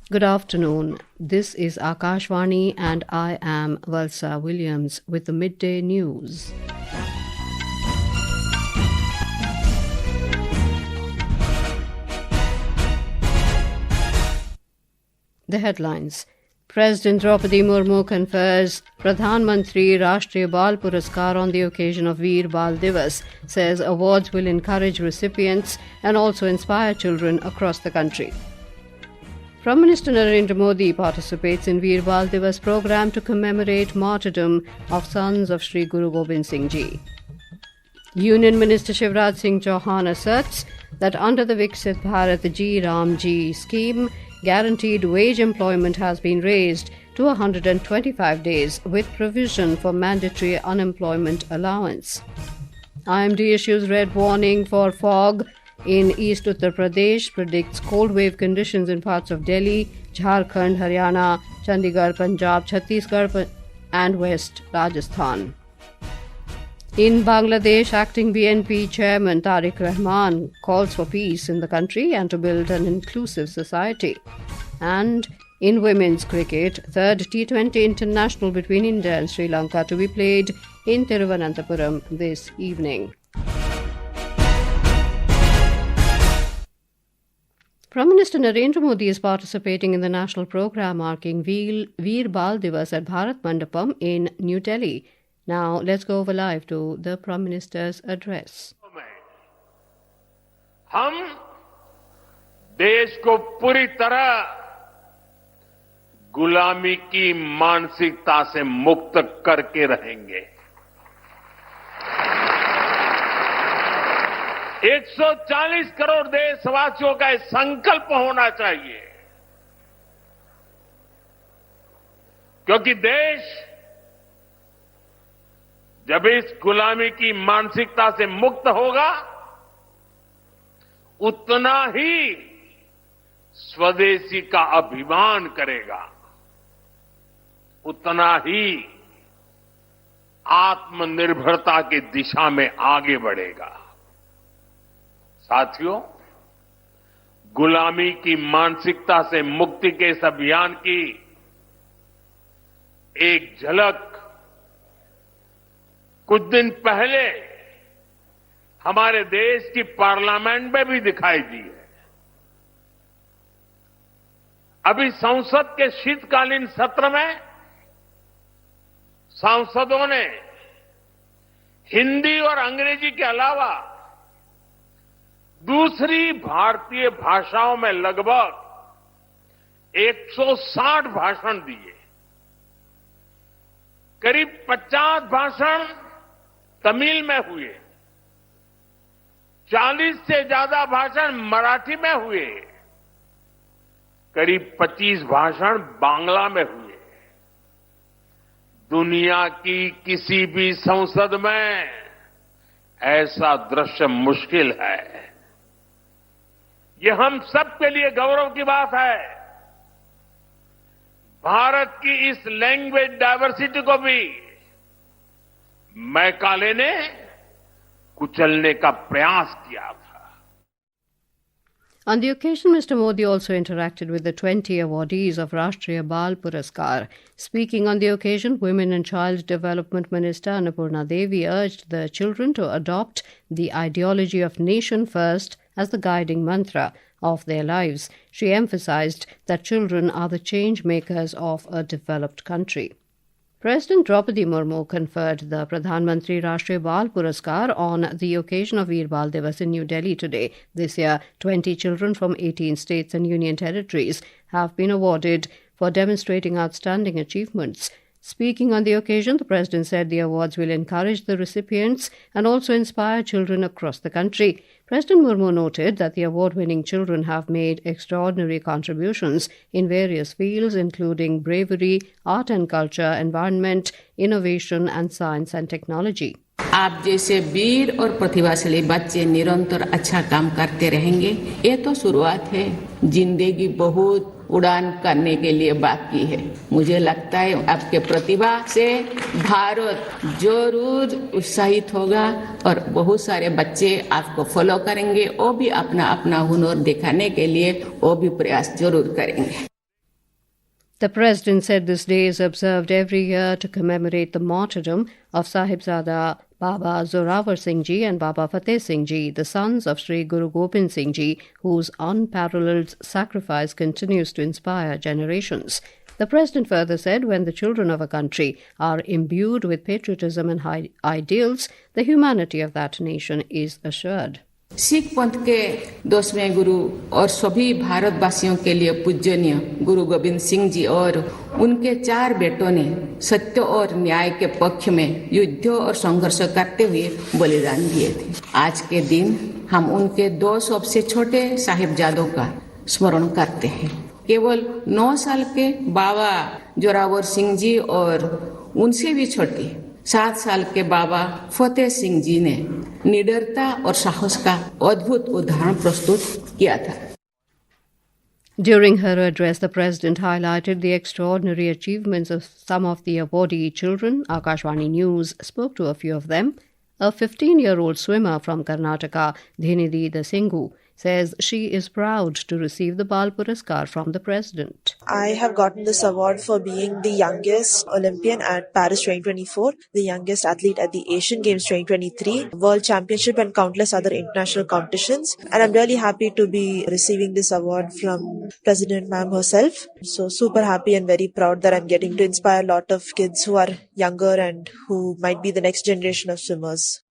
Good afternoon. This is Akashvani and I am Valsa Williams with the midday news. The headlines. President Draupadi Murmu confers Pradhan Mantri Rashtriya Bal Puraskar on the occasion of Veer Bal Divas, says awards will encourage recipients and also inspire children across the country. Prime Minister Narendra Modi participates in Veer Bal Divas program to commemorate martyrdom of sons of Sri Guru Gobind Singh Ji. Union Minister Shivraj Singh Chauhan asserts that under the Viksit Bharat Ji Ram Ji scheme, guaranteed wage employment has been raised to 125 days with provision for mandatory unemployment allowance. IMD issues red warning for fog in East Uttar Pradesh, predicts cold wave conditions in parts of Delhi, Jharkhand, Haryana, Chandigarh, Punjab, Chhattisgarh and West Rajasthan. In Bangladesh, acting BNP chairman Tariq Rahman calls for peace in the country and to build an inclusive society. And in women's cricket, third T20 international between India and Sri Lanka to be played in Thiruvananthapuram this evening. Prime Minister Narendra Modi is participating in the national programme marking Veer Bal Divas at Bharat Mandapam in New Delhi. Now, let's go over live to the Prime Minister's address. हम देश को पूरी तरह गुलामी की मानसिकता से मुक्त करके रहेंगे। 140 करोड़ देशवासियों का एक संकल्प होना चाहिए, क्योंकि देश जब इस गुलामी की मानसिकता से मुक्त होगा, उतना ही स्वदेशी का अभिमान करेगा, उतना ही आत्मनिर्भरता की दिशा में आगे बढ़ेगा। साथियों, गुलामी की मानसिकता से मुक्ति के इस अभियान की एक झलक कुछ दिन पहले हमारे देश की पार्लियामेंट में भी दिखाई दी है। अभी संसद के शीतकालीन सत्र में सांसदों ने हिंदी और अंग्रेजी के अलावा दूसरी भारतीय भाषाओं में लगभग 160 भाषण दिए। करीब 50 भाषण तमिल में हुए, 40 से ज्यादा भाषण मराठी में हुए, करीब 25 भाषण बांग्ला में हुए। दुनिया की किसी भी संसद में ऐसा दृश्य मुश्किल है। ये हम सबके लिए गौरव की बात है। भारत की इस लैंग्वेज डायवर्सिटी को भी मैकाले ने कुचलने का प्रयास किया था। On the occasion, Mr. Modi also interacted with the 20 awardees of Rashtriya Bal Puraskar. Speaking on the occasion, Women and Child Development Minister Annapurna Devi urged the children to adopt the ideology of nation first as the guiding mantra of their lives. She emphasized that children are the change makers of a developed country. President Draupadi Murmu conferred the Pradhan Mantri Rashtriya Bal Puraskar on the occasion of Veer Bal Divas in New Delhi today. This year, 20 children from 18 states and union territories have been awarded for demonstrating outstanding achievements. Speaking on the occasion, the President said the awards will encourage the recipients and also inspire children across the country. President Murmu noted that the award-winning children have made extraordinary contributions in various fields, including bravery, art and culture, environment, innovation and science and technology. आप जैसे वीर और प्रतिभाशाली बच्चे निरंतर अच्छा काम करते रहेंगे। ये तो शुरुआत है, जिंदगी बहुत उड़ान करने के लिए बाकी है। मुझे लगता है आपके प्रतिभा से भारत जरूर उत्साहित होगा और बहुत सारे बच्चे आपको फॉलो करेंगे। वो भी अपना अपना हुनर दिखाने के लिए वो भी प्रयास जरूर करेंगे। The President said this day is observed every year to commemorate the martyrdom of Sahibzada Baba Zorawar Singh Ji and Baba Fateh Singh Ji, the sons of Sri Guru Gobind Singh Ji, whose unparalleled sacrifice continues to inspire generations. The President further said when the children of a country are imbued with patriotism and high ideals, the humanity of that nation is assured. Sikh पंथ के 10वें गुरु और सभी भारतवासियों के लिए पूजनीय गुरु गोविंद सिंह जी और उनके 4 बेटों ने सत्य और न्याय के पक्ष में युद्ध और संघर्ष करते हुए बलिदान दिए थे। आज के दिन हम उनके 2 सबसे छोटे साहिबजादों का स्मरण करते हैं। केवल 9 साल के बाबा जोरावर सिंह जी और उनसे भी छोटे 7 साल के बाबा फतेह सिंह जी ने निडरता और साहस का अद्भुत उदाहरण प्रस्तुत किया था। During her address, the President highlighted the extraordinary achievements of some of the awardee children. Akashvani News spoke to a few of them. A 15-year-old swimmer from Karnataka, Dhinidhi Singhu, says she is proud to receive the Bal Puraskar from the President. I have gotten this award for being the youngest Olympian at Paris 2024, the youngest athlete at the Asian Games 2023, World Championship and countless other international competitions. And I'm really happy to be receiving this award from President Ma'am herself. So super happy and very proud that I'm getting to inspire a lot of kids who are younger and who might be the next generation of swimmers.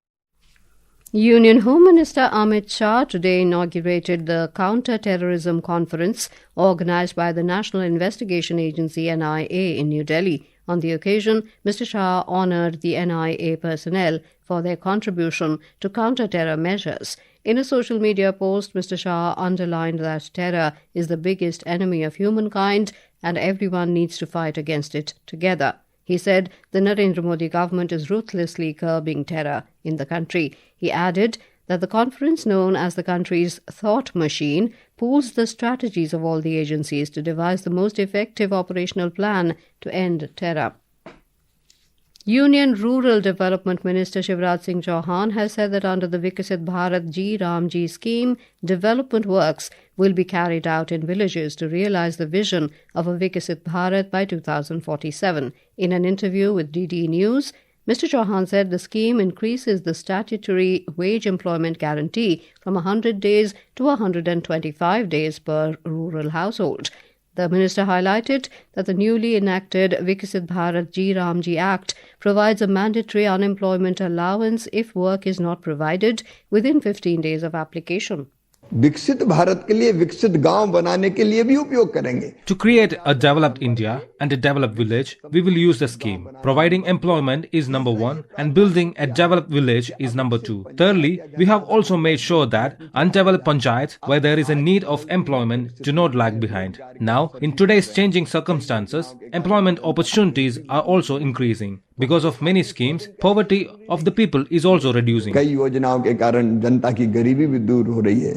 Union Home Minister Amit Shah today inaugurated the Counter-Terrorism Conference organised by the National Investigation Agency NIA in New Delhi. On the occasion, Mr. Shah honoured the NIA personnel for their contribution to counter-terror measures. In a social media post, Mr. Shah underlined that terror is the biggest enemy of humankind and everyone needs to fight against it together. He said the Narendra Modi government is ruthlessly curbing terror in the country. He added that the conference, known as the country's thought machine, pools the strategies of all the agencies to devise the most effective operational plan to end terror. Union Rural Development Minister Shivraj Singh Chauhan has said that under the Vikasit Bharat Ji Ram Ji scheme, development works will be carried out in villages to realize the vision of a Vikasit Bharat by 2047. In an interview with DD News, Mr. Chauhan said the scheme increases the statutory wage employment guarantee from 100 days to 125 days per rural household. The minister highlighted that the newly enacted Vikasit Bharat Ji Ram Ji Act provides a mandatory unemployment allowance if work is not provided within 15 days of application. विकसित भारत के लिए विकसित गांव बनाने के लिए भी उपयोग करेंगे. To create a developed India and a developed village, we will use the scheme. Providing employment is number 1 and building a developed village is number 2. Thirdly, we have also made sure that undeveloped panchayats where there is a need of employment do not lag behind. Now, in today's changing circumstances, employment opportunities are also increasing. Because of many schemes, poverty of the people is also reducing. कई योजनाओं के कारण जनता की गरीबी भी दूर हो रही है.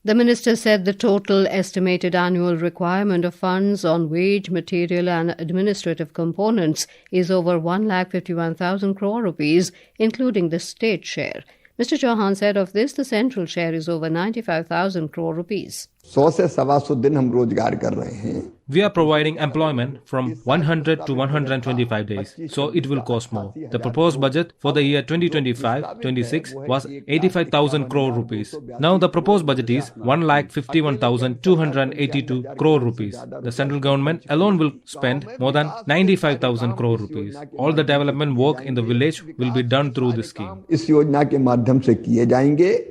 The minister said the total estimated annual requirement of funds on wage, material and administrative components is over 1,51,000 crore rupees, including the state share. Mr. Chauhan said of this, the central share is over 95,000 crore rupees. 100 से 125 दिन हम रोजगार कर रहे हैं. We are providing employment from 100 to 125 days, so it will cost more. The proposed budget for the year 2025-26 was 85,000 crore rupees. Now the proposed budget is 1,51,282 crore rupees. The central government alone will spend more than 95,000 crore rupees. All the development work in the village will be done through this scheme. इस योजना के माध्यम से किए जाएंगे.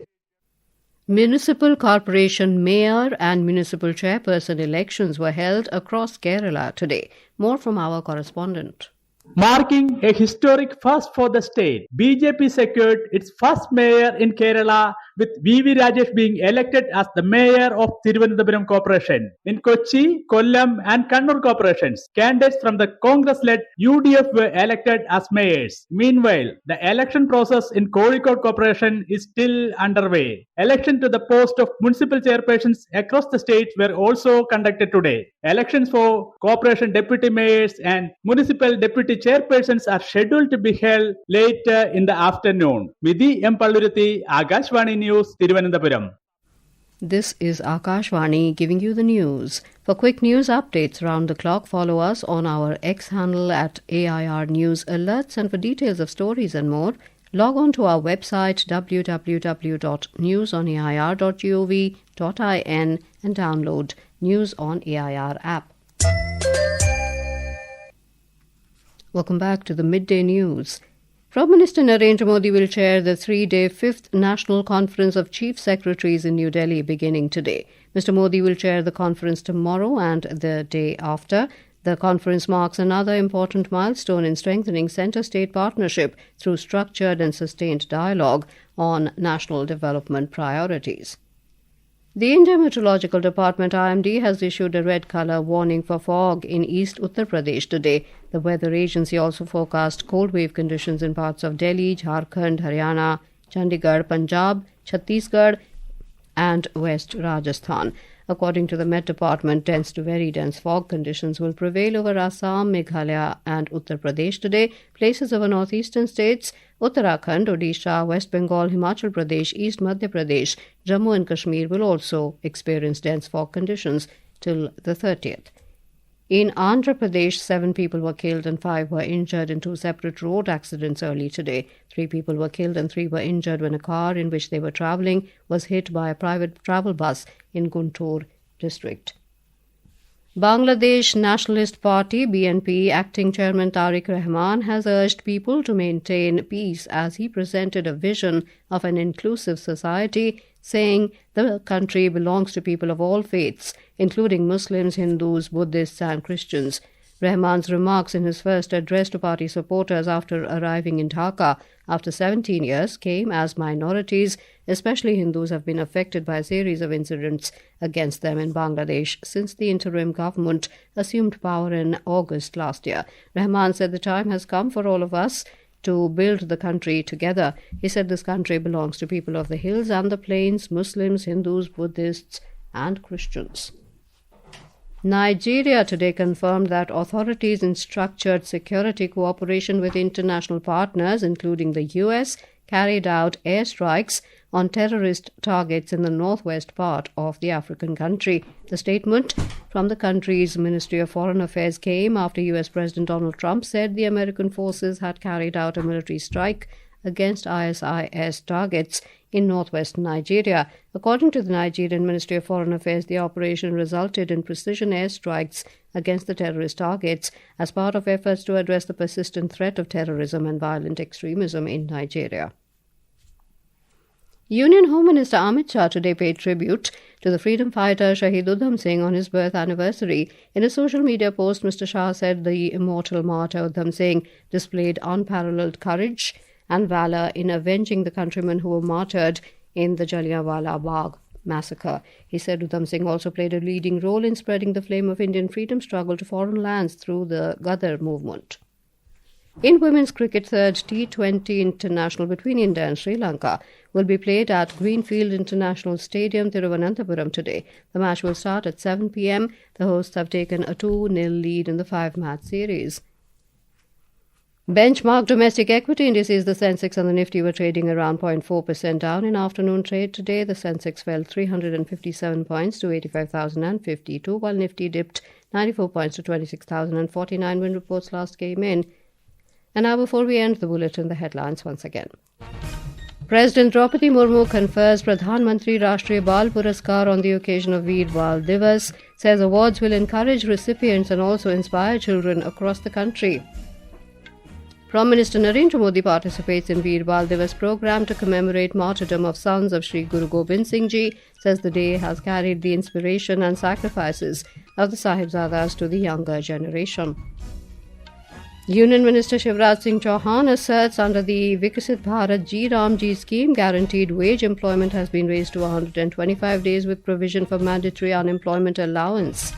Municipal Corporation Mayor and Municipal Chairperson elections were held across Kerala today. More from our correspondent. Marking a historic first for the state, BJP secured its first mayor in Kerala, with V.V. Rajesh being elected as the mayor of Thiruvananthapuram Corporation. In Kochi, Kollam and Kannur corporations, candidates from the Congress-led UDF were elected as mayors. Meanwhile, the election process in Kozhikode Corporation is still underway. Election to the post of municipal chairpersons across the state were also conducted today. Elections for corporation deputy mayors and municipal deputy chairpersons are scheduled to be held later in the afternoon. Vidhi M. Palluruthi, Akashvani News, Thiruvananthapuram. This is Akashvani giving you the news. For quick news updates round the clock, follow us on our X handle at AIR News Alerts, and for details of stories and more, log on to our website www.newsonair.gov.in and download News on AIR app. Welcome back to the Midday News. Prime Minister Narendra Modi will chair the three-day 5th National Conference of Chief Secretaries in New Delhi beginning today. Mr. Modi will chair the conference tomorrow and the day after. The conference marks another important milestone in strengthening centre-state partnership through structured and sustained dialogue on national development priorities. The India Meteorological Department IMD has issued a red colour warning for fog in East Uttar Pradesh today. The weather agency also forecast cold wave conditions in parts of Delhi, Jharkhand, Haryana, Chandigarh, Punjab, Chhattisgarh and West Rajasthan. According to the Met Department, dense to very dense fog conditions will prevail over Assam, Meghalaya and Uttar Pradesh today. Places of our northeastern states, Uttarakhand, Odisha, West Bengal, Himachal Pradesh, East Madhya Pradesh, Jammu and Kashmir will also experience dense fog conditions till the 30th. In Andhra Pradesh, 7 people were killed and 5 were injured in 2 separate road accidents early today. 3 people were killed and 3 were injured when a car in which they were travelling was hit by a private travel bus in Guntur district. Bangladesh Nationalist Party BNP acting chairman Tariq Rahman has urged people to maintain peace as he presented a vision of an inclusive society, saying the country belongs to people of all faiths, including Muslims, Hindus, Buddhists and Christians. Rahman's remarks in his first address to party supporters after arriving in Dhaka after 17 years came as minorities, especially Hindus, have been affected by a series of incidents against them in Bangladesh since the interim government assumed power in August last year. Rahman said the time has come for all of us to build the country together. He said this country belongs to people of the hills and the plains, Muslims, Hindus, Buddhists and Christians. Nigeria today confirmed that authorities in structured security cooperation with international partners, including the US, carried out airstrikes on terrorist targets in the northwest part of the African country. The statement from the country's Ministry of Foreign Affairs came after US President Donald Trump said the American forces had carried out a military strike against ISIS targets in northwest Nigeria. According to the Nigerian Ministry of Foreign Affairs, the operation resulted in precision airstrikes against the terrorist targets as part of efforts to address the persistent threat of terrorism and violent extremism in Nigeria. Union Home Minister Amit Shah today paid tribute to the freedom fighter Shahid Udham Singh on his birth anniversary. In a social media post, Mr. Shah said the immortal martyr Udham Singh displayed unparalleled courage and valour in avenging the countrymen who were martyred in the Jallianwala Bagh massacre. He said Udham Singh also played a leading role in spreading the flame of Indian freedom struggle to foreign lands through the Ghadar movement. In women's cricket, third T20 international between India and Sri Lanka will be played at Greenfield International Stadium, Thiruvananthapuram today. The match will start at 7 p.m. The hosts have taken a 2-0 lead in the 5-match series. Benchmark domestic equity indices, the Sensex and the Nifty, were trading around 0.4% down in afternoon trade today. The Sensex fell 357 points to 85,052, while Nifty dipped 94 points to 26,049 when reports last came in. And now, before we end the bulletin, the headlines once again. President Draupadi Murmu confers Pradhan Mantri Rashtriya Bal Puraskar on the occasion of Veer Bal Divas, says awards will encourage recipients and also inspire children across the country. Prime Minister Narendra Modi participates in Veer Bal Divas program to commemorate martyrdom of sons of Sri Guru Gobind Singh Ji, says the day has carried the inspiration and sacrifices of the Sahibzadas to the younger generation. Union Minister Shivraj Singh Chauhan asserts under the Viksit Bharat Ji Ram Ji scheme, guaranteed wage employment has been raised to 125 days with provision for mandatory unemployment allowance.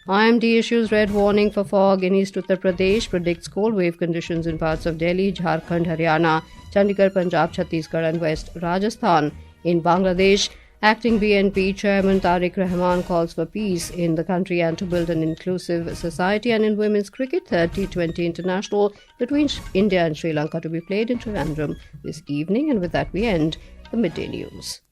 IMD issues red warning for fog in East Uttar Pradesh, predicts cold wave conditions in parts of Delhi, Jharkhand, Haryana, Chandigarh, Punjab, Chhattisgarh and West Rajasthan. In Bangladesh, acting BNP chairman Tariq Rahman calls for peace in the country and to build an inclusive society. And in women's cricket, third T20 international between India and Sri Lanka to be played in Trivandrum this evening. And with that we end the Midday News.